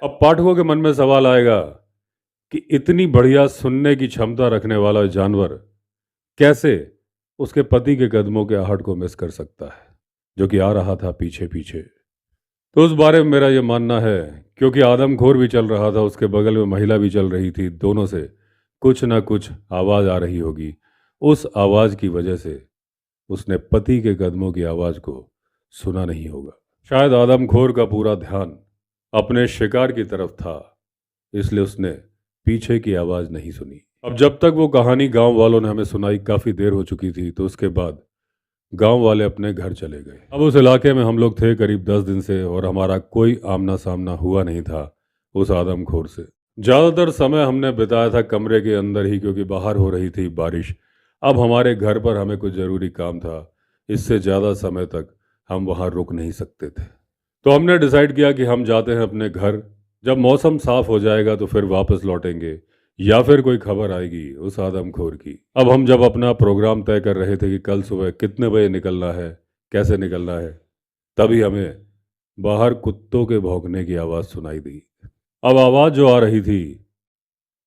अब पाठकों के मन में सवाल आएगा कि इतनी बढ़िया सुनने की क्षमता रखने वाला जानवर कैसे उसके पति के कदमों के आहट को मिस कर सकता है, जो कि आ रहा था पीछे पीछे। तो उस बारे में मेरा ये मानना है, क्योंकि आदमखोर भी चल रहा था, उसके बगल में महिला भी चल रही थी, दोनों से कुछ ना कुछ आवाज़ आ रही होगी। उस आवाज़ की वजह से उसने पति के कदमों की आवाज़ को सुना नहीं होगा। शायद आदमखोर का पूरा ध्यान अपने शिकार की तरफ था, इसलिए उसने पीछे की आवाज़ नहीं सुनी। अब जब तक वो कहानी गांव वालों ने हमें सुनाई, काफ़ी देर हो चुकी थी, तो उसके बाद गांव वाले अपने घर चले गए। अब उस इलाके में हम लोग थे करीब 10 दिन से, और हमारा कोई आमना सामना हुआ नहीं था उस आदमखोर से। ज़्यादातर समय हमने बिताया था कमरे के अंदर ही, क्योंकि बाहर हो रही थी बारिश। अब हमारे घर पर हमें कुछ ज़रूरी काम था, इससे ज़्यादा समय तक हम वहाँ रुक नहीं सकते थे। तो हमने डिसाइड किया कि हम जाते हैं अपने घर, जब मौसम साफ हो जाएगा तो फिर वापस लौटेंगे, या फिर कोई खबर आएगी उस आदमखोर की। अब हम जब अपना प्रोग्राम तय कर रहे थे कि कल सुबह कितने बजे निकलना है, कैसे निकलना है, तभी हमें बाहर कुत्तों के भौंकने की आवाज़ सुनाई दी। अब आवाज़ जो आ रही थी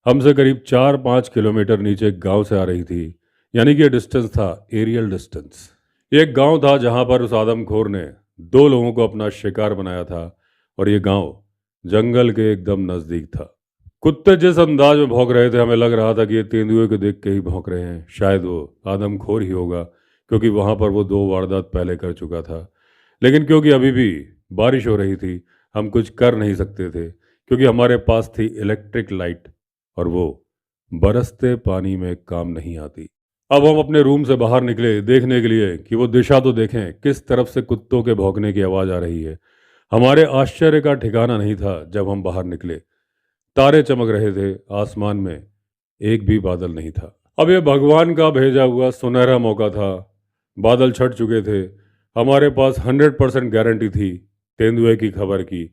हमसे करीब 4-5 किलोमीटर नीचे एक गांव से आ रही थी, यानी कि ये डिस्टेंस था एरियल डिस्टेंस। एक गांव था जहां पर उस आदमखोर ने 2 लोगों को अपना शिकार बनाया था, और ये गांव जंगल के एकदम नज़दीक था। कुत्ते जिस अंदाज में भौंक रहे थे, हमें लग रहा था कि ये तेंदुए को देख के ही भौंक रहे हैं। शायद वो आदमखोर ही होगा, क्योंकि वहां पर वो 2 वारदात पहले कर चुका था। लेकिन क्योंकि अभी भी बारिश हो रही थी, हम कुछ कर नहीं सकते थे, क्योंकि हमारे पास थी इलेक्ट्रिक लाइट, और वो बरसते पानी में काम नहीं आती। अब हम अपने रूम से बाहर निकले देखने के लिए कि वो दिशा तो देखें, किस तरफ से कुत्तों के भौंकने की आवाज़ आ रही है। हमारे आश्चर्य का ठिकाना नहीं था जब हम बाहर निकले। तारे चमक रहे थे आसमान में, एक भी बादल नहीं था। अब ये भगवान का भेजा हुआ सुनहरा मौका था। बादल छट चुके थे। हमारे पास 100% गारंटी थी तेंदुए की खबर की,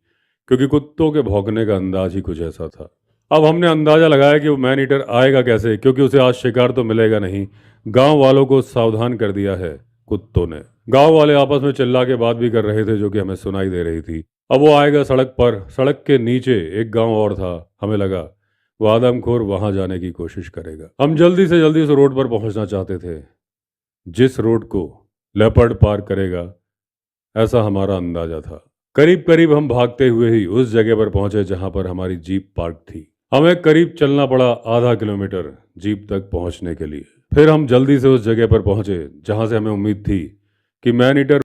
क्योंकि कुत्तों के भौंकने का अंदाज ही कुछ ऐसा था। अब हमने अंदाजा लगाया कि वो मैन ईटर आएगा कैसे, क्योंकि उसे आज शिकार तो मिलेगा नहीं। गांव वालों को सावधान कर दिया है कुत्तों ने। गांव वाले आपस में चिल्ला के बात भी कर रहे थे, जो कि हमें सुनाई दे रही थी। अब वो आएगा सड़क पर, सड़क के नीचे एक गांव और था। हमें लगा वो आदमखोर वहां जाने की कोशिश करेगा। हम जल्दी से जल्दी उस रोड पर पहुंचना चाहते थे जिस रोड को लेपर्ड पार करेगा, ऐसा हमारा अंदाजा था। करीब करीब हम भागते हुए ही उस जगह पर पहुंचे जहां पर हमारी जीप पार्क थी। हमें करीब चलना पड़ा आधा किलोमीटर जीप तक पहुंचने के लिए। फिर हम जल्दी से उस जगह पर पहुंचे जहां से हमें उम्मीद थी कि मैन ईटर